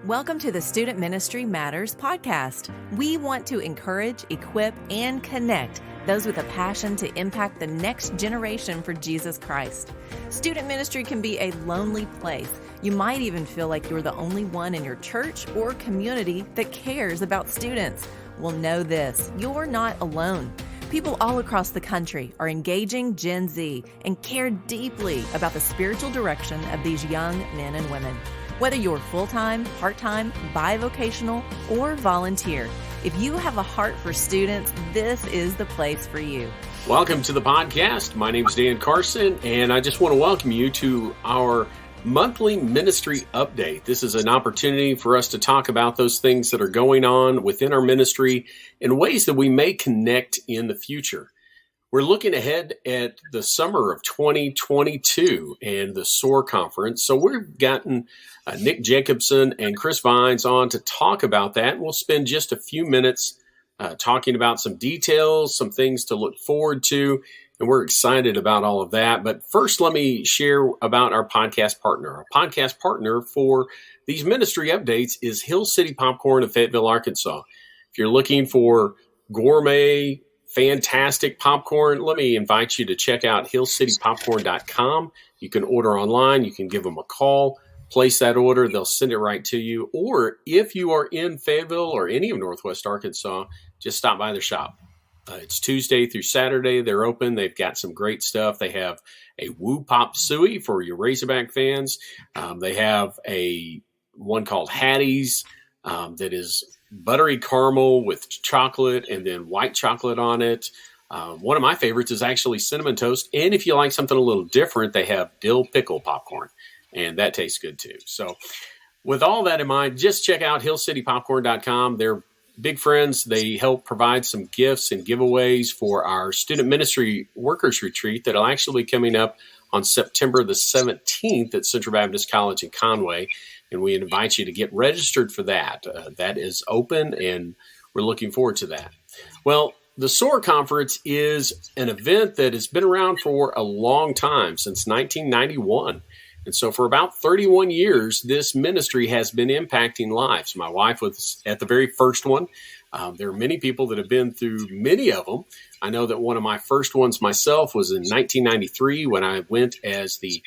Welcome to the Student Ministry Matters podcast. We want to encourage, equip, and connect those with a passion to impact the next generation for Jesus Christ. Student ministry can be a lonely place. You might even feel like you're the only one in your church or community that cares about students. Well, know this, you're not alone. People all across the country are engaging Gen Z and care deeply about the spiritual direction of these young men and women. Whether you're full-time, part-time, bivocational, or volunteer, if you have a heart for students, this is the place for you. Welcome to the podcast. My name is Dan Carson, and I just want to welcome you to our monthly ministry update. This is an opportunity for us to talk about those things that are going on within our ministry in ways that we may connect in the future. We're looking ahead at the summer of 2022 and the SOAR Conference. So we've gotten Nick Jacobsen and Chris Vines on to talk about that. We'll spend just a few minutes talking about some details, some things to look forward to, and we're excited about all of that. But first, let me share about our podcast partner. Our podcast partner for these ministry updates is Hill City Popcorn of Fayetteville, Arkansas. If you're looking for gourmet, fantastic popcorn, let me invite you to check out hillcitypopcorn.com. You can order online. You can give them a call, place that order. They'll send it right to you. Or if you are in Fayetteville or any of Northwest Arkansas, just stop by their shop. It's Tuesday through Saturday. They're open. They've got some great stuff. They have a Woo Pop Suey for your Razorback fans. They have one called Hattie's that is buttery caramel with chocolate and then white chocolate on it. One of my favorites is actually cinnamon toast. And if you like something a little different, they have dill pickle popcorn, and that tastes good too. So with all that in mind, just check out hillcitypopcorn.com. They're big friends. They help provide some gifts and giveaways for our student ministry workers retreat that'll actually be coming up on September the 17th at Central Baptist College in Conway. And we invite you to get registered for that. That is open, and we're looking forward to that. Well, the SOAR Conference is an event that has been around for a long time, since 1991. And so for about 31 years, this ministry has been impacting lives. My wife was at the very first one. There are many people that have been through many of them. I know that one of my first ones myself was in 1993 when I went as the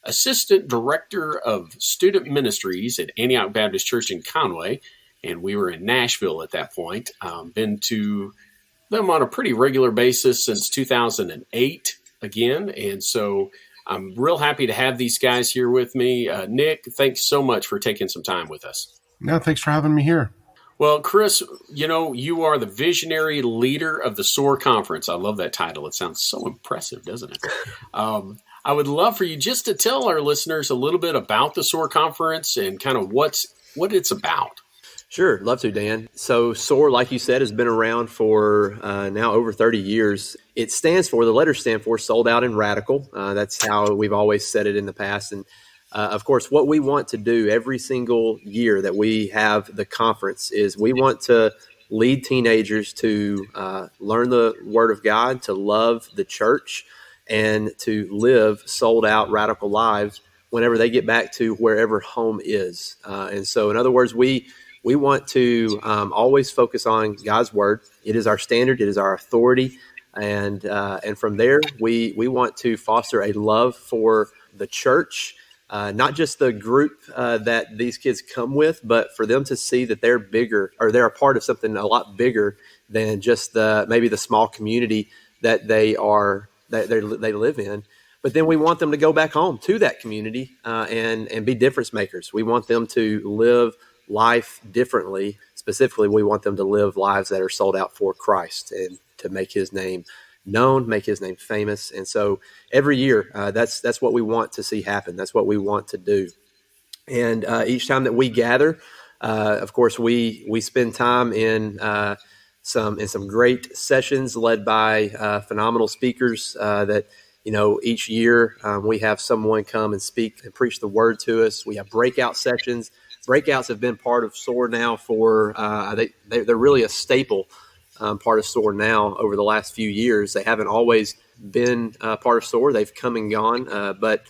Assistant Director of Student Ministries at Antioch Baptist Church in Conway, and we were in Nashville at that point. Been to them on a pretty regular basis since 2008 again, and so I'm real happy to have these guys here with me. Nick, thanks so much for taking some time with us. No, thanks for having me here. Well, Chris, you are the visionary leader of the SOAR Conference. I love that title. It sounds so impressive, doesn't it? I would love for you just to tell our listeners a little bit about the SOAR Conference and kind of what it's about. Sure, love to, Dan. So SOAR, like you said, has been around for now over 30 years. The letters stand for Sold Out and Radical. That's how we've always said it in the past. And of course, what we want to do every single year that we have the conference is we want to lead teenagers to learn the Word of God, to love the church, and to live sold out, radical lives whenever they get back to wherever home is. And so, in other words, we want to always focus on God's Word. It is our standard. It is our authority. And from there, we want to foster a love for the church, not just the group that these kids come with, but for them to see that they're bigger, or they're a part of something a lot bigger than just maybe the small community that they live in. But then we want them to go back home to that community and be difference makers. We want them to live life differently. Specifically, we want them to live lives that are sold out for Christ and to make His name known, make His name famous. And so every year, that's what we want to see happen. That's what we want to do. And each time that we gather, of course, we spend time in some great sessions led by phenomenal speakers that, each year we have someone come and speak and preach the word to us. We have breakout sessions. Breakouts have been part of SOAR now for, they're really a staple part of SOAR now over the last few years. They haven't always been part of SOAR. They've come and gone, but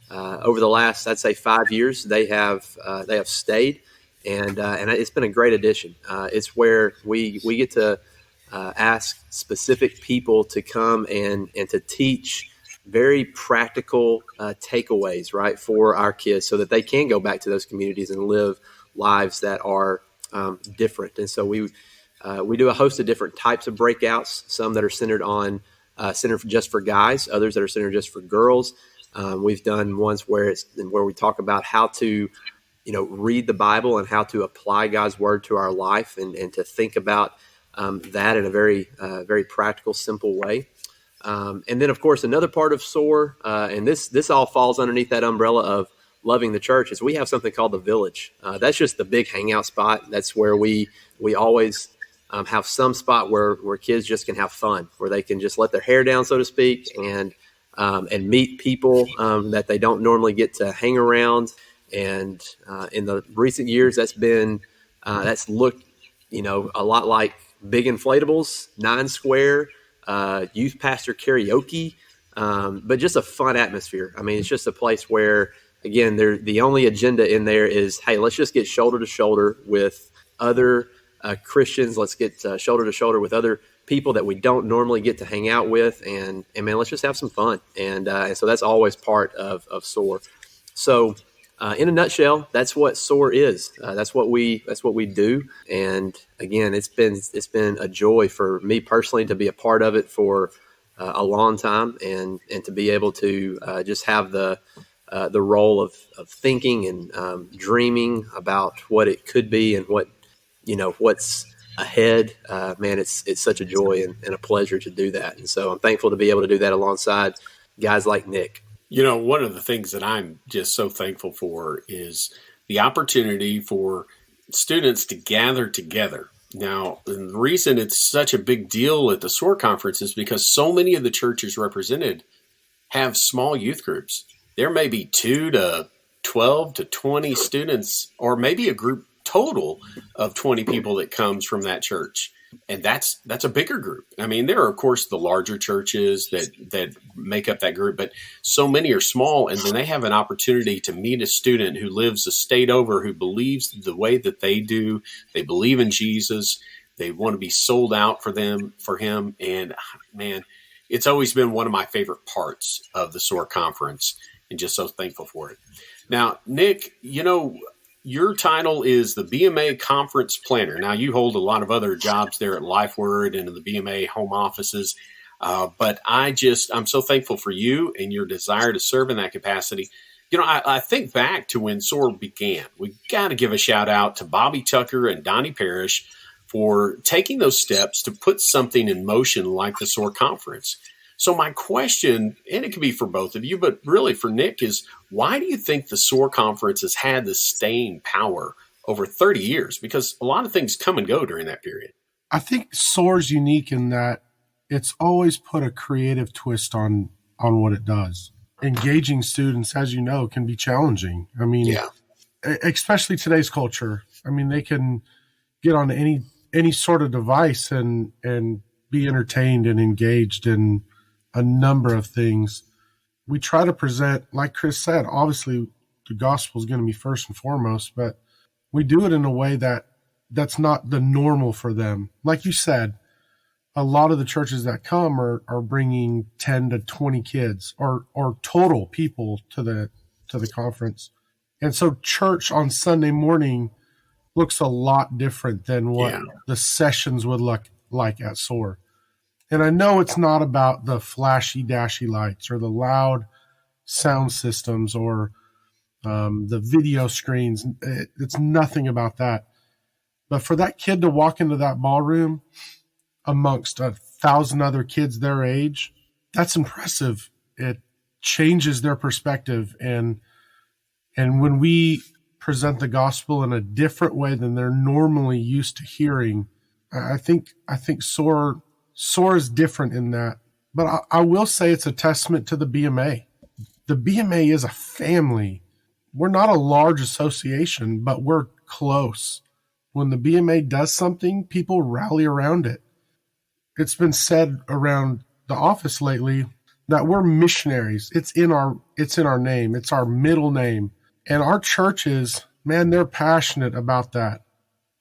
over the last, I'd say 5 years, they have stayed. and it's been a great addition. It's where we get to ask specific people to come and to teach very practical takeaways, right, for our kids, so that they can go back to those communities and live lives that are different. And so we do a host of different types of breakouts, some that are centered just for guys, others that are centered just for girls. We've done ones where we talk about how to, read the Bible and how to apply God's word to our life, and to think about that in a very, very practical, simple way. And then, of course, another part of SOAR, and this all falls underneath that umbrella of loving the church, is we have something called the Village. That's just the big hangout spot. That's where we always have some spot where kids just can have fun, where they can just let their hair down, so to speak, and meet people that they don't normally get to hang around. And in the recent years, that's looked, a lot like Big Inflatables, 9 Square, Youth Pastor Karaoke, but just a fun atmosphere. I mean, it's just a place where, again, the only agenda in there is, hey, let's just get shoulder to shoulder with other Christians. Let's get shoulder to shoulder with other people that we don't normally get to hang out with, and man, let's just have some fun. And so that's always part of SOAR. So in a nutshell, that's what SOAR is. That's what we do. And again, it's been a joy for me personally to be a part of it for a long time, and to be able to just have the role of thinking and dreaming about what it could be and what's ahead. Man, it's such a joy and a pleasure to do that. And so I'm thankful to be able to do that alongside guys like Nick. One of the things that I'm just so thankful for is the opportunity for students to gather together. Now, the reason it's such a big deal at the SOAR Conference is because so many of the churches represented have small youth groups. There may be 2 to 12 to 20 students, or maybe a group total of 20 people that comes from that church. And that's a bigger group. I mean, there are, of course, the larger churches that make up that group, but so many are small. And then they have an opportunity to meet a student who lives a state over, who believes the way that they do. They believe in Jesus. They want to be sold out for him. And man, it's always been one of my favorite parts of the SOAR Conference, and just so thankful for it. Now, Nick, your title is the BMA Conference Planner. Now, you hold a lot of other jobs there at LifeWord and in the BMA home offices, but I'm so thankful for you and your desire to serve in that capacity. I think back to when SOAR began. We got to give a shout out to Bobby Tucker and Donnie Parrish for taking those steps to put something in motion like the SOAR Conference. So my question, and it could be for both of you, but really for Nick, is why do you think the SOAR Conference has had this staying power over 30 years? Because a lot of things come and go during that period. I think SOAR's unique in that it's always put a creative twist on what it does. Engaging students, as you know, can be challenging. I mean, especially today's culture. I mean, they can get on any sort of device and be entertained and engaged in a number of things. We try to present, like Chris said, obviously the gospel is going to be first and foremost, but we do it in a way that's not the normal for them. Like you said, a lot of the churches that come are bringing 10 to 20 kids or total people to the conference. And so church on Sunday morning looks a lot different than what the sessions would look like at SOAR. And I know it's not about the flashy, dashy lights or the loud sound systems or the video screens. It's nothing about that. But for that kid to walk into that ballroom amongst 1,000 other kids their age, that's impressive. It changes their perspective. And when we present the gospel in a different way than they're normally used to hearing, I think SOAR is different in that. But I will say it's a testament to the BMA. The BMA is a family. We're not a large association, but we're close. When the BMA does something, people rally around it. It's been said around the office lately that we're missionaries. It's in our name. It's our middle name. And our churches man, they're passionate about that.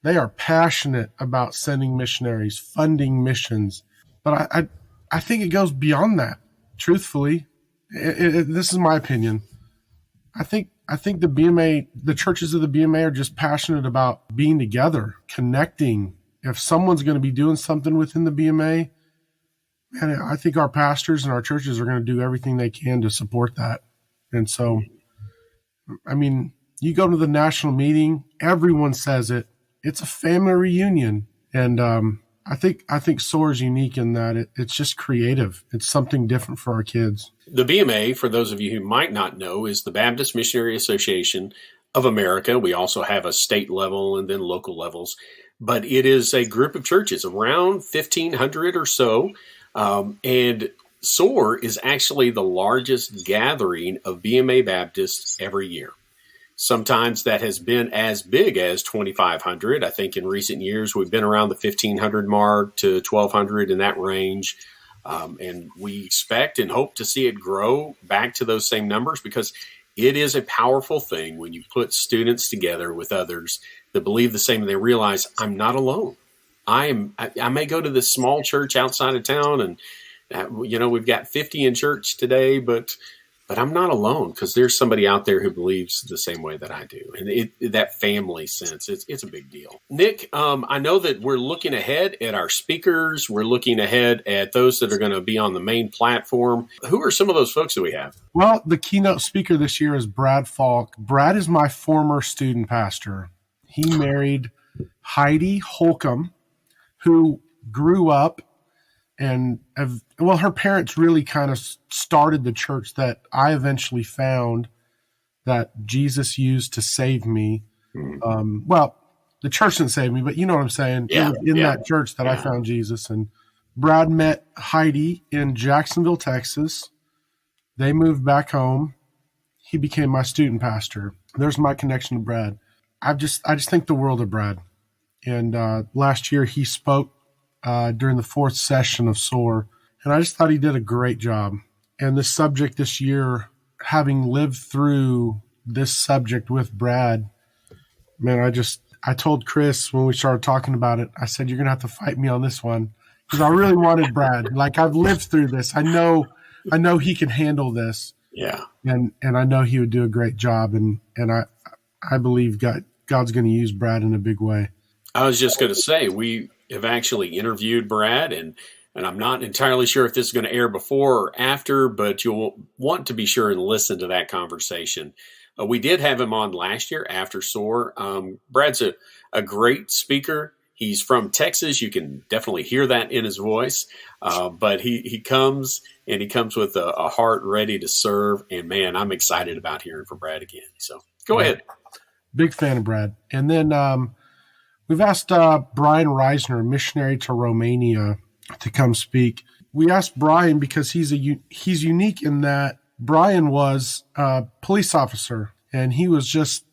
They are passionate about sending missionaries, funding missions. But I think it goes beyond that, truthfully. This is my opinion. I think the BMA, the churches of the BMA are just passionate about being together, connecting. If someone's going to be doing something within the BMA, man, I think our pastors and our churches are going to do everything they can to support that. And so, I mean, you go to the national meeting, everyone says it. It's a family reunion. And I think SOAR is unique in that it's just creative. It's something different for our kids. The BMA, for those of you who might not know, is the Baptist Missionary Association of America. We also have a state level and then local levels. But it is a group of churches, around 1,500 or so. And SOAR is actually the largest gathering of BMA Baptists every year. Sometimes that has been as big as 2,500. I think in recent years we've been around the 1,500 mark to 1,200 in that range. And we expect and hope to see it grow back to those same numbers, because it is a powerful thing when you put students together with others that believe the same and they realize, I'm not alone. I may go to this small church outside of town and, we've got 50 in church today, but I'm not alone, because there's somebody out there who believes the same way that I do. And that family sense, it's a big deal. Nick, I know that we're looking ahead at our speakers. We're looking ahead at those that are going to be on the main platform. Who are some of those folks that we have? Well, the keynote speaker this year is Brad Falk. Brad is my former student pastor. He married Heidi Holcomb, who grew up and her parents really kind of started the church that I eventually found that Jesus used to save me. Well, the church didn't save me, but you know what I'm saying? Yeah, it was in that church that I found Jesus. And Brad met Heidi in Jacksonville, Texas. They moved back home. He became my student pastor. There's my connection to Brad. I just think the world of Brad. And last year he spoke during the fourth session of SOAR, and I just thought he did a great job. And the subject this year, having lived through this subject with Brad, man, I told Chris when we started talking about it, I said, you're going to have to fight me on this one, because I really wanted Brad. Like, I've lived through this. I know he can handle this. Yeah. And I know he would do a great job. And I believe God's going to use Brad in a big way. I was just going to say, we have actually interviewed Brad, and I'm not entirely sure if this is going to air before or after, but you'll want to be sure and listen to that conversation. We did have him on last year after SOAR. Brad's a great speaker. He's from Texas. You can definitely hear that in his voice. But he comes with a heart ready to serve. And man, I'm excited about hearing from Brad again. So go ahead. Big fan of Brad. And then we've asked Brian Reisner, missionary to Romania, to come speak. We asked Brian because he's unique in that Brian was a police officer, and he was just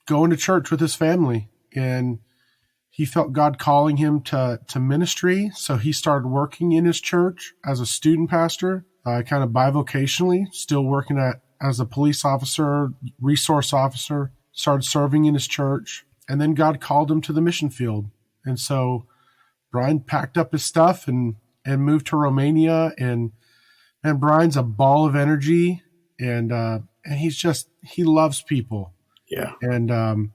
going to church with his family, and he felt God calling him to ministry. So he started working in his church as a student pastor, kind of bivocationally, still working as a police officer, resource officer, started serving in his church. And then God called him to the mission field. And so Brian packed up his stuff and moved to Romania. And Brian's a ball of energy, and he loves people. Yeah. And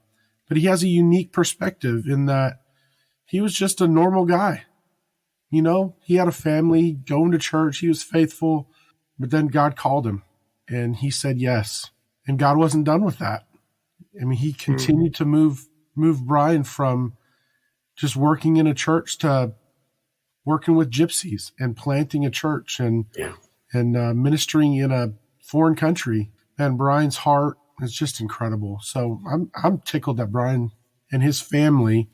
but he has a unique perspective in that he was just a normal guy. You know, he had a family, going to church, he was faithful, but then God called him and he said yes. And God wasn't done with that. I mean, he continued to move Brian from just working in a church to working with gypsies and planting a church and ministering in a foreign country. And Brian's heart is just incredible. So I'm tickled that Brian and his family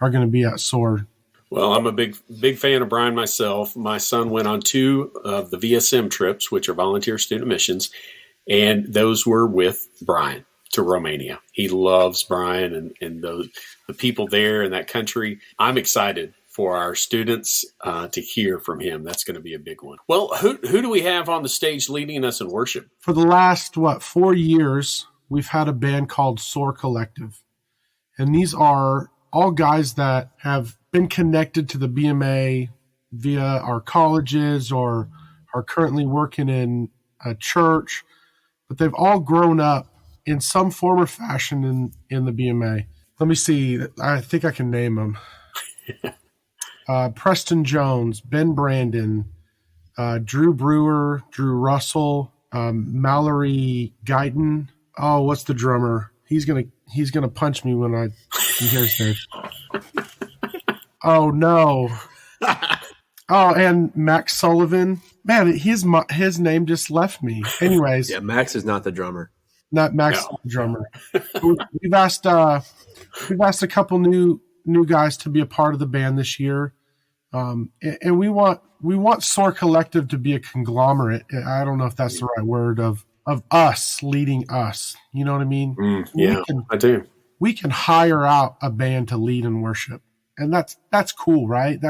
are going to be at SOAR. Well, I'm a big fan of Brian myself. My son went on 2 of the VSM trips, which are volunteer student missions, and those were with Brian to Romania. He loves Brian and the people there in that country. I'm excited for our students to hear from him. That's going to be a big one. Well, who do we have on the stage leading us in worship? For the last, 4 years, we've had a band called SOAR Collective. And these are all guys that have been connected to the BMA via our colleges or are currently working in a church, but they've all grown up in some form or fashion in the BMA. Let me see. I think I can name them. Preston Jones, Ben Brandon, Drew Brewer, Drew Russell, Mallory Guyton. Oh, what's the drummer? He's gonna punch me when he hears this. Oh no. Oh, and Max Sullivan. Man, his name just left me. Anyways. Yeah, Max is not the drummer. Not Max, no. The drummer. We've asked a couple new guys to be a part of the band this year. And we want SOAR Collective to be a conglomerate. I don't know if that's the right word of us leading us. You know what I mean? Yeah, I do. We can hire out a band to lead in worship. And that's cool, right?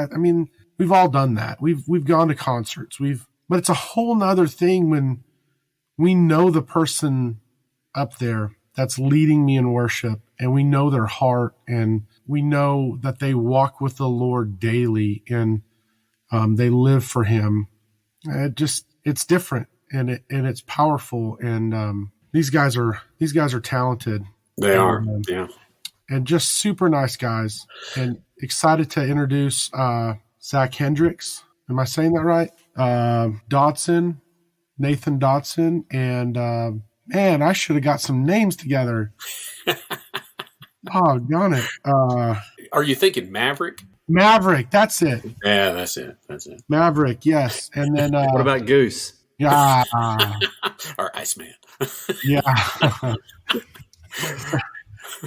We've all done that. We've gone to concerts. But it's a whole nother thing when we know the person up there that's leading me in worship, and we know their heart, and we know that they walk with the Lord daily, and they live for Him. It's different, and it's powerful. And these guys are talented. They are, yeah, and just super nice guys. And excited to introduce Zach Hendricks. Am I saying that right? Nathan Dodson, and man, I should have got some names together. Oh, darn it. Are you thinking Maverick? Maverick, that's it. Yeah, that's it. Maverick, yes. And then what about Goose? Yeah. Or Iceman. Yeah.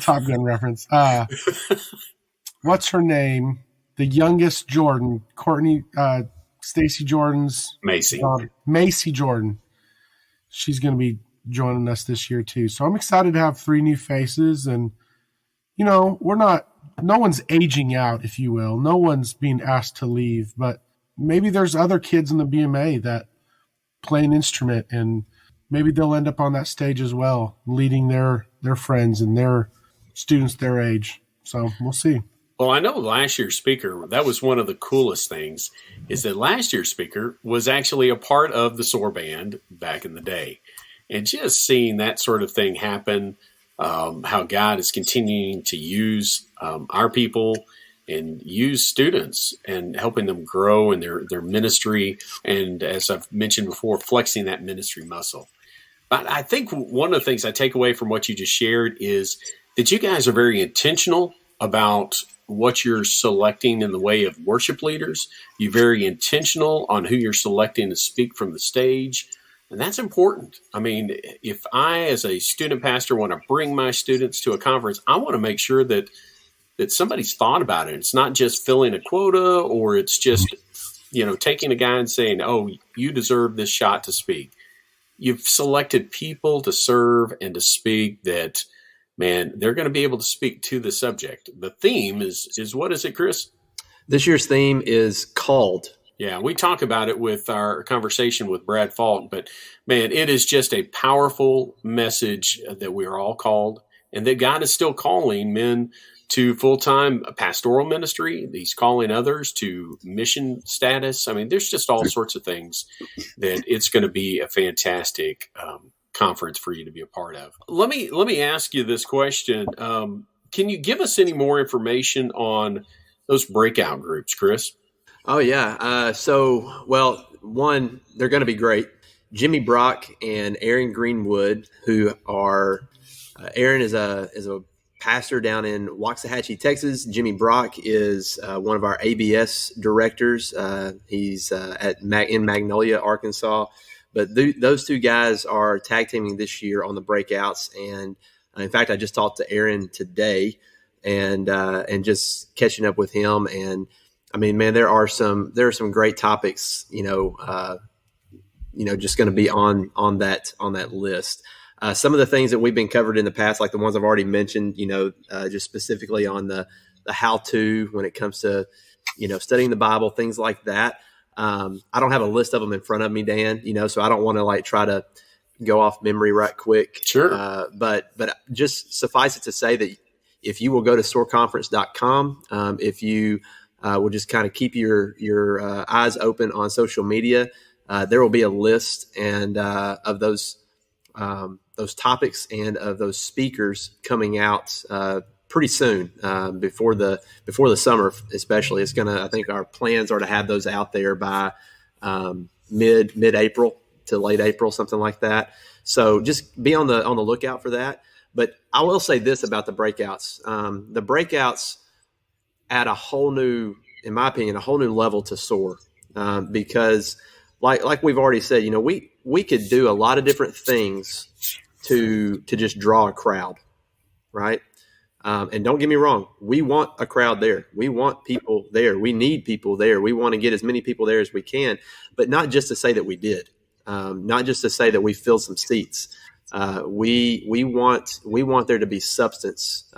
Top Gun reference. What's her name? The youngest Jordan, Courtney, Stacy Jordan's Macy. Macy Jordan. She's going to be joining us this year too. So I'm excited to have 3 new faces, and no one's aging out, if you will. No one's being asked to leave, but maybe there's other kids in the BMA that play an instrument, and maybe they'll end up on that stage as well, leading their friends and their students their age. So we'll see. Well, I know last year's speaker, that was one of the coolest things, is that last year's speaker was actually a part of the SOAR band back in the day. And just seeing that sort of thing happen, how God is continuing to use our people and use students and helping them grow in their ministry. And as I've mentioned before, flexing that ministry muscle. But I think one of the things I take away from what you just shared is that you guys are very intentional about what you're selecting in the way of worship leaders. You're very intentional on who you're selecting to speak from the stage. And that's important. I mean, if I, as a student pastor, want to bring my students to a conference, I want to make sure that somebody's thought about it. It's not just filling a quota, or it's just, taking a guy and saying, oh, you deserve this shot to speak. You've selected people to serve and to speak that, man, they're going to be able to speak to the subject. The theme is what is it, Chris? This year's theme is called. Yeah, we talk about it with our conversation with Brad Falk, but man, it is just a powerful message that we are all called, and that God is still calling men to full-time pastoral ministry. He's calling others to mission status. I mean, there's just all sorts of things that it's going to be a fantastic conference for you to be a part of. Let me ask you this question. Can you give us any more information on those breakout groups, Chris? Oh, yeah. One, they're going to be great. Jimmy Brock and Aaron Greenwood, who are Aaron is a pastor down in Waxahachie, Texas. Jimmy Brock is one of our ABS directors. He's in Magnolia, Arkansas. But those 2 guys are tag teaming this year on the breakouts. And in fact, I just talked to Aaron today and just catching up with him. And I mean, man, there are some great topics, just going to be on that list. Some of the things that we've been covered in the past, like the ones I've already mentioned, just specifically on the how-to when it comes to, studying the Bible, things like that. I don't have a list of them in front of me, Dan, so I don't want to try to go off memory right quick. Sure. But just suffice it to say that if you will go to SOARconference.com, if you will just kind of keep your eyes open on social media, there will be a list and of those topics and of those speakers coming out pretty soon, before the summer, especially. It's gonna. I think our plans are to have those out there by mid-April to late April, something like that. So just be on the lookout for that. But I will say this about the breakouts. The breakouts add a whole new, in my opinion, a whole new level to SOAR, because like we've already said, we could do a lot of different things to just draw a crowd, right? And don't get me wrong, we want a crowd there. We want people there. We need people there. We want to get as many people there as we can, but not just to say that we did, not just to say that we filled some seats. We want there to be substance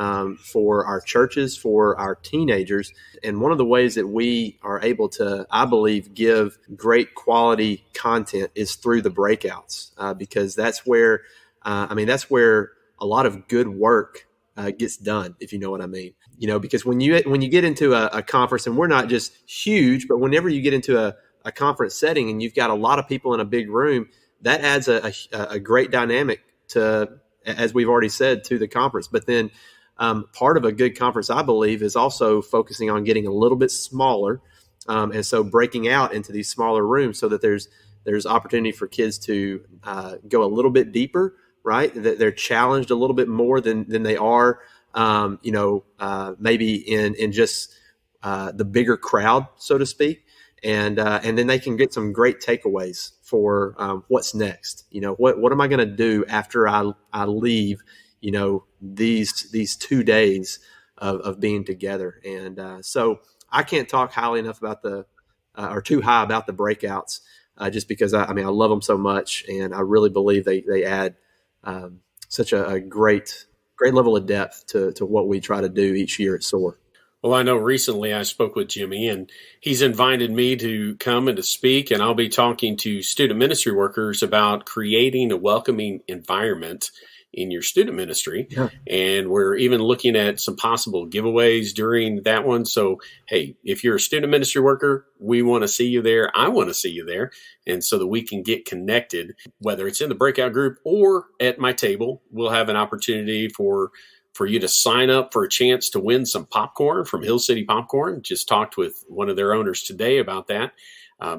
for our churches, for our teenagers. And one of the ways that we are able to, I believe, give great quality content is through the breakouts, because that's where a lot of good work gets done, if you know what I mean. Because when you get into a conference, and we're not just huge, but whenever you get into a conference setting and you've got a lot of people in a big room, that adds a great dynamic to, as we've already said, to the conference. But then part of a good conference, I believe, is also focusing on getting a little bit smaller, and so breaking out into these smaller rooms so that there's opportunity for kids to go a little bit deeper. Right, that they're challenged a little bit more than they are, maybe in just the bigger crowd, so to speak, and then they can get some great takeaways for what's next. What am I going to do after I leave? These 2 days of being together, and so I can't talk highly enough about or too high about the breakouts, just because I love them so much, and I really believe they add such a great level of depth to what we try to do each year at SOAR. Well, I know recently I spoke with Jimmy, and he's invited me to come and to speak, and I'll be talking to student ministry workers about creating a welcoming environment in your student ministry. Yeah. And we're even looking at some possible giveaways during that one. So, hey, if you're a student ministry worker, we want to see you there. I want to see you there. And so that we can get connected, whether it's in the breakout group or at my table, we'll have an opportunity for you to sign up for a chance to win some popcorn from Hill City Popcorn. Just talked with one of their owners today about that.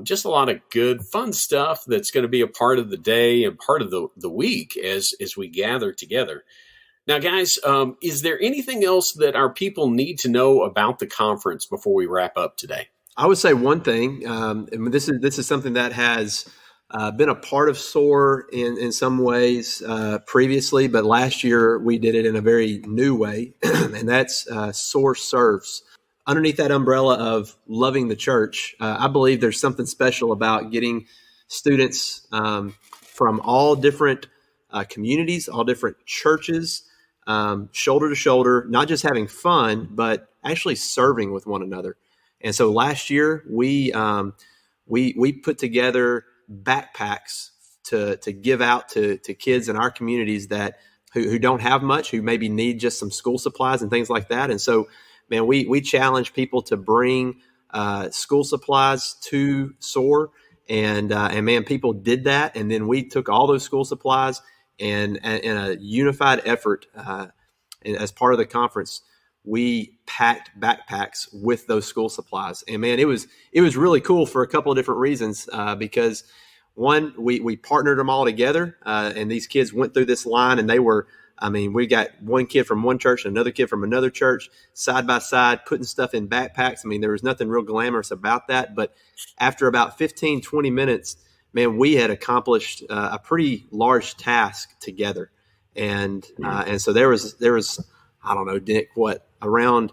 Just a lot of good, fun stuff that's going to be a part of the day and part of the week as we gather together. Now, guys, is there anything else that our people need to know about the conference before we wrap up today? I would say one thing, and this is something that has been a part of SOAR in some ways previously, but last year we did it in a very new way, and that's SOAR Serves. Underneath that umbrella of loving the church, I believe there's something special about getting students from all different communities, all different churches, shoulder to shoulder, not just having fun, but actually serving with one another. And so last year we put together backpacks to give out to kids in our communities that who don't have much, who maybe need just some school supplies and things like that. And so, man, we challenge people to bring school supplies to SOAR, and man, people did that. And then we took all those school supplies and in a unified effort, as part of the conference, we packed backpacks with those school supplies. And man, it was really cool for a couple of different reasons, because one, we partnered them all together, and these kids went through this line, and they were, we got one kid from one church and another kid from another church side by side putting stuff in backpacks. There was nothing real glamorous about that. But after about 15, 20 minutes, man, we had accomplished a pretty large task together. And so there was, I don't know, Dick, around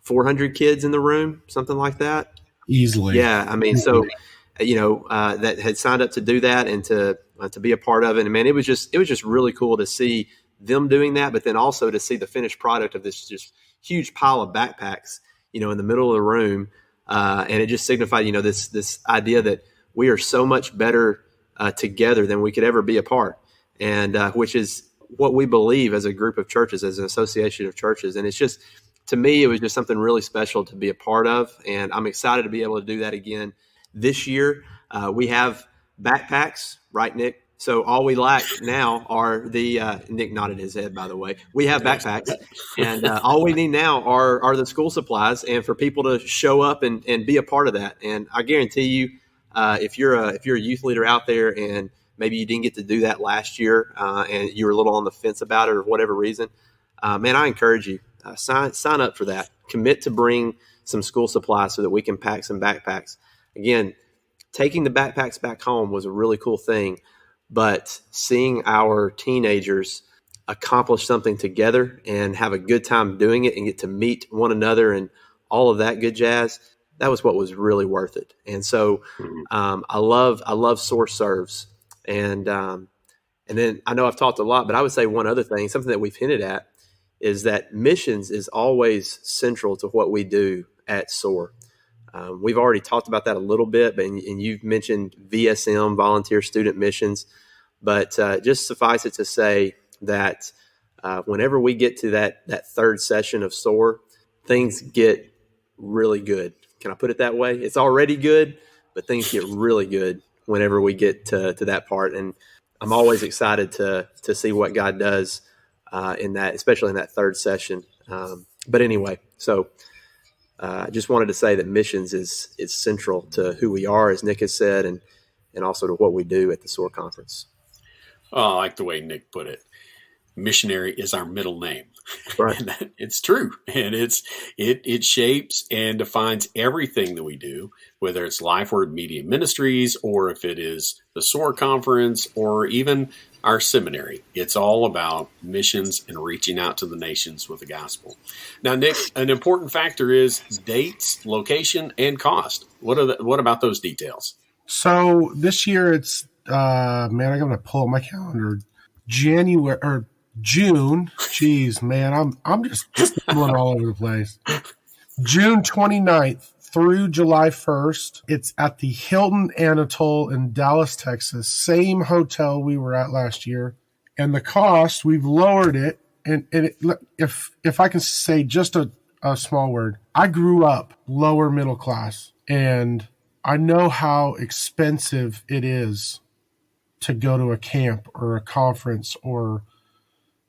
400 kids in the room, something like that? Easily. Yeah. That had signed up to do that and to be a part of it. And man, it was just really cool to see them doing that, but then also to see the finished product of this just huge pile of backpacks, in the middle of the room. And it just signified, this idea that we are so much better together than we could ever be apart. and which is what we believe as a group of churches, as an association of churches. And it's just, to me, it was just something really special to be a part of. And I'm excited to be able to do that again this year. We have backpacks, right, Nick? So all we lack now are the Nick nodded his head, by the way. We have backpacks, and all we need now are the school supplies, and for people to show up and be a part of that. And I guarantee you, if you're a youth leader out there, and maybe you didn't get to do that last year, and you were a little on the fence about it or whatever reason, man, I encourage you, sign up for that. Commit to bring some school supplies so that we can pack some backpacks. Again, taking the backpacks back home was a really cool thing. But seeing our teenagers accomplish something together and have a good time doing it and get to meet one another and all of that good jazz, that was what was really worth it. And so I love SOAR Serves. And then I know I've talked a lot, but I would say one other thing, something that we've hinted at, is that missions is always central to what we do at SOAR. We've already talked about that a little bit, and you've mentioned VSM, Volunteer Student Missions. But just suffice it to say that whenever we get to that third session of SOAR, things get really good. Can I put it that way? It's already good, but things get really good whenever we get to that part. And I'm always excited to see what God does in that, especially in that third session. But anyway, so I just wanted to say that missions is central to who we are, as Nick has said, and also to what we do at the SOAR Conference. Oh, I like the way Nick put it. Missionary is our middle name. Right. And it's true. And it shapes and defines everything that we do, whether it's Life Word Media Ministries, or if it is the SOAR Conference, or even our seminary. It's all about missions and reaching out to the nations with the gospel. Now, Nick, an important factor is dates, location, and cost. What about those details? So this year it's, man, I'm going to pull up my calendar. January or June. Geez, man, I'm just going all over the place. June 29th through July 1st. It's at the Hilton Anatole in Dallas, Texas. Same hotel we were at last year. And the cost, we've lowered it. And if I can say just a small word, I grew up lower middle class, and I know how expensive it is to go to a camp or a conference or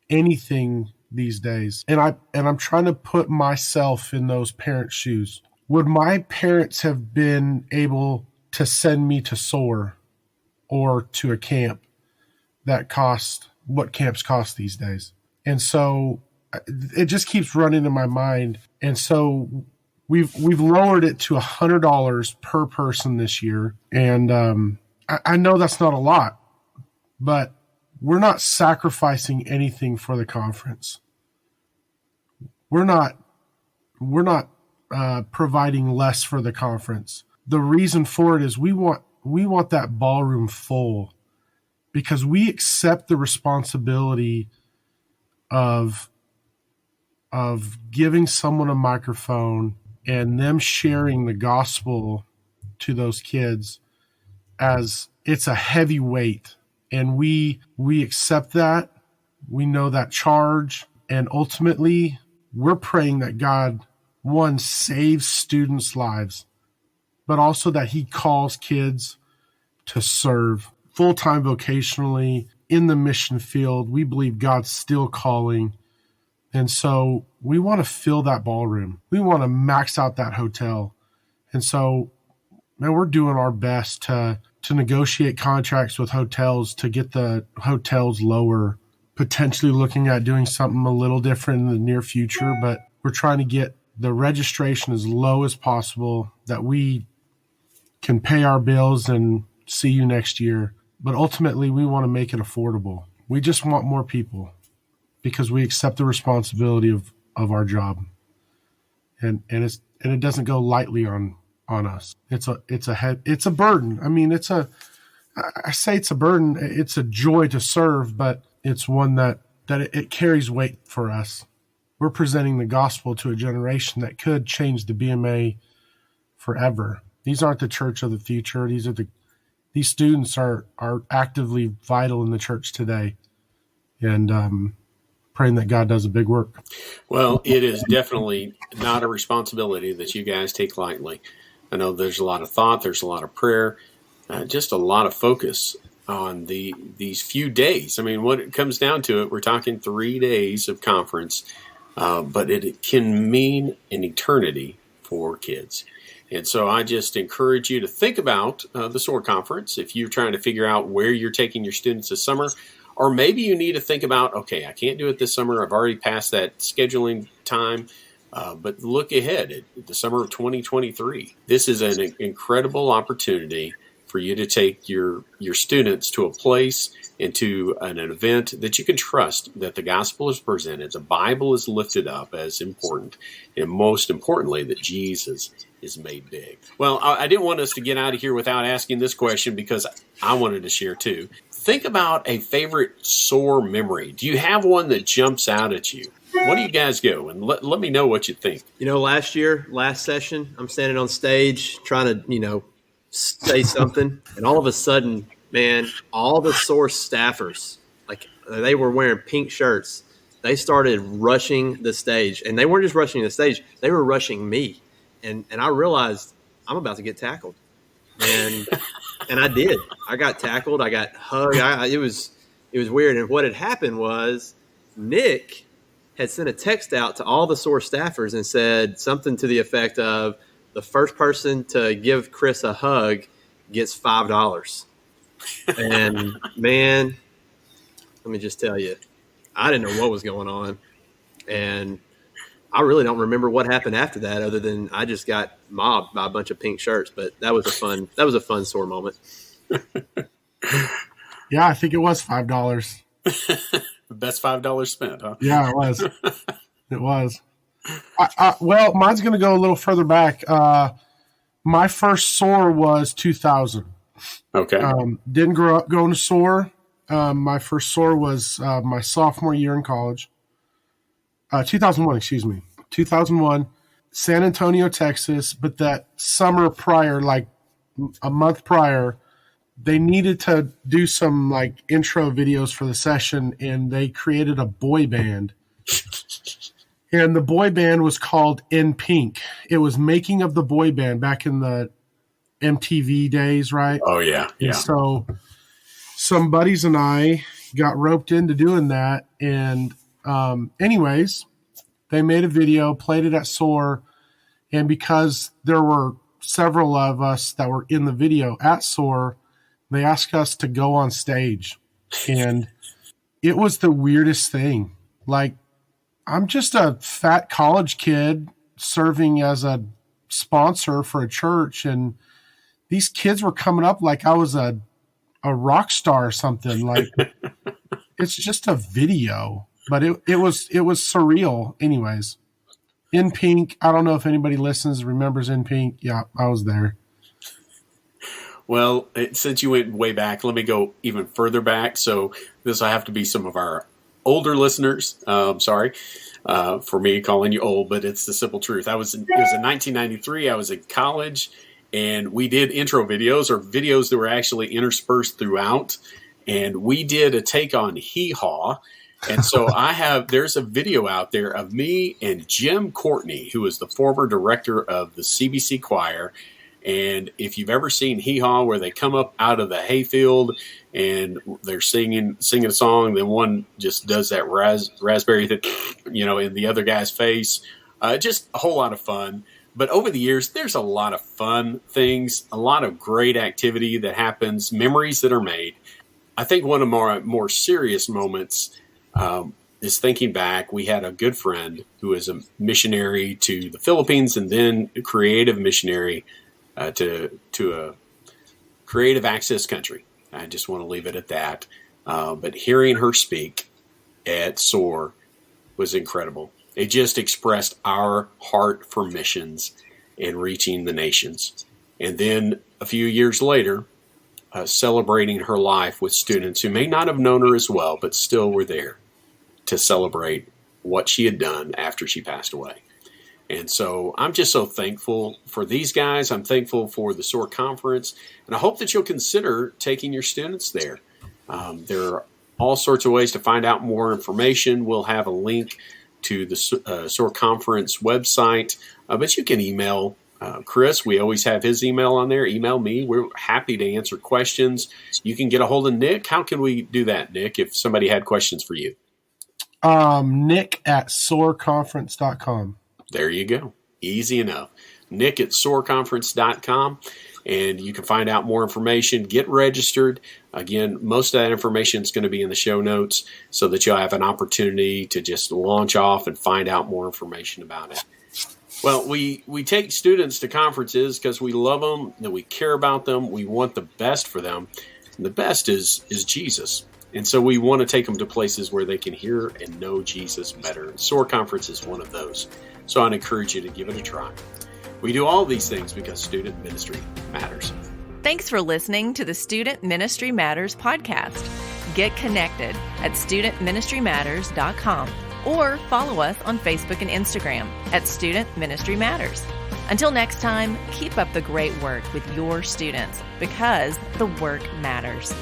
anything these days. And I'm trying to put myself in those parents' shoes. Would my parents have been able to send me to SOAR or to a camp that cost what camps cost these days? And so it just keeps running in my mind. And so we've lowered it to $100 per person this year. And I know that's not a lot, but we're not sacrificing anything for the conference. We're not providing less for the conference. The reason for it is we want that ballroom full, because we accept the responsibility of giving someone a microphone and them sharing the gospel to those kids, as it's a heavy weight. And we accept that. We know that charge. And ultimately, we're praying that God, one, saves students' lives, but also that he calls kids to serve full-time vocationally in the mission field. We believe God's still calling. And so we want to fill that ballroom. We want to max out that hotel. And so, man, we're doing our best to negotiate contracts with hotels to get the hotels lower, potentially looking at doing something a little different in the near future. But we're trying to get the registration as low as possible, that we can pay our bills and see you next year. But ultimately, we want to make it affordable. We just want more people, because we accept the responsibility of our job. And it doesn't go lightly on us. It's a burden. I mean, I say it's a burden. It's a joy to serve, but it's one that it carries weight for us. We're presenting the gospel to a generation that could change the BMA forever. These aren't the church of the future. These these students are actively vital in the church today, and praying that God does a big work. Well, it is definitely not a responsibility that you guys take lightly. I know there's a lot of thought, there's a lot of prayer, just a lot of focus on these few days. I mean, what it comes down to it, we're talking 3 days of conference, but it can mean an eternity for kids. And so I just encourage you to think about the SOAR Conference if you're trying to figure out where you're taking your students this summer. Or maybe you need to think about, okay, I can't do it this summer. I've already passed that scheduling time. But look ahead at the summer of 2023. This is an incredible opportunity for you to take your students to a place and to an event that you can trust, that the gospel is presented, the Bible is lifted up as important, and most importantly, that Jesus is made big. Well, I didn't want us to get out of here without asking this question because I wanted to share too. Think about a favorite SOAR memory. Do you have one that jumps out at you? What do you guys go? And let me know what you think. Last session, I'm standing on stage trying to, say something. And all of a sudden, man, all the SOAR staffers, like they were wearing pink shirts. They started rushing the stage. And they weren't just rushing the stage. They were rushing me. And I realized I'm about to get tackled. And I did. I got tackled. I got hugged. It was weird. And what had happened was Nick had sent a text out to all the SOAR staffers and said something to the effect of, the first person to give Chris a hug gets $5. And man, let me just tell you, I didn't know what was going on. And I really don't remember what happened after that, other than I just got mobbed by a bunch of pink shirts. But that was a fun SOAR moment. Yeah, I think it was $5. The best $5 spent, huh? Yeah, it was. It was. Well, mine's going to go a little further back. My first SOAR was 2000. Okay. Didn't grow up going to SOAR. My first SOAR was my sophomore year in college. 2001, 2001, San Antonio, Texas. But that summer prior, like a month prior, they needed to do some like intro videos for the session, and they created a boy band. And the boy band was called In Pink. It was making of the boy band back in the MTV days, right? Oh, yeah. And so some buddies and I got roped into doing that. And anyways, they made a video, played it at SOAR. And because there were several of us that were in the video at SOAR, they asked us to go on stage. And it was the weirdest thing. Like, I'm just a fat college kid serving as a sponsor for a church, and these kids were coming up like I was a rock star or something. Like, it's just a video, but it was surreal. Anyways, In Pink. I don't know if anybody listens remembers In Pink. Yeah, I was there. Well, since you went way back, let me go even further back. So this will have to be some of our older listeners. Sorry for me calling you old, but it's the simple truth. It was in 1993. I was in college, and we did intro videos, or videos that were actually interspersed throughout. And we did a take on Hee Haw. And so there's a video out there of me and Jim Courtney, who is the former director of the CBC choir. And if you've ever seen Hee Haw, where they come up out of the hayfield and they're singing a song, then one just does that raspberry that, in the other guy's face, just a whole lot of fun. But over the years, there's a lot of fun things, a lot of great activity that happens, memories that are made. I think one of our more serious moments is thinking back. We had a good friend who was a missionary to the Philippines, and then a creative missionary to a creative access country. I just want to leave it at that. But hearing her speak at SOAR was incredible. It just expressed our heart for missions and reaching the nations. And then a few years later, celebrating her life with students who may not have known her as well, but still were there to celebrate what she had done after she passed away. And so I'm just so thankful for these guys. I'm thankful for the SOAR Conference, and I hope that you'll consider taking your students there. There are all sorts of ways to find out more information. We'll have a link to the SOAR Conference website, but you can email Chris. We always have his email on there. Email me. We're happy to answer questions. You can get a hold of Nick. How can we do that, Nick, if somebody had questions for you? Nick at SOARconference.com. There you go. Easy enough. Nick at SOARconference.com. And you can find out more information. Get registered. Again, most of that information is going to be in the show notes so that you'll have an opportunity to just launch off and find out more information about it. Well, we take students to conferences because we love them, and we care about them. We want the best for them. And the best is Jesus. And so we want to take them to places where they can hear and know Jesus better. And SOAR Conference is one of those. So I'd encourage you to give it a try. We do all these things because student ministry matters. Thanks for listening to the Student Ministry Matters podcast. Get connected at studentministrymatters.com or follow us on Facebook and Instagram at Student Ministry Matters. Until next time, keep up the great work with your students because the work matters.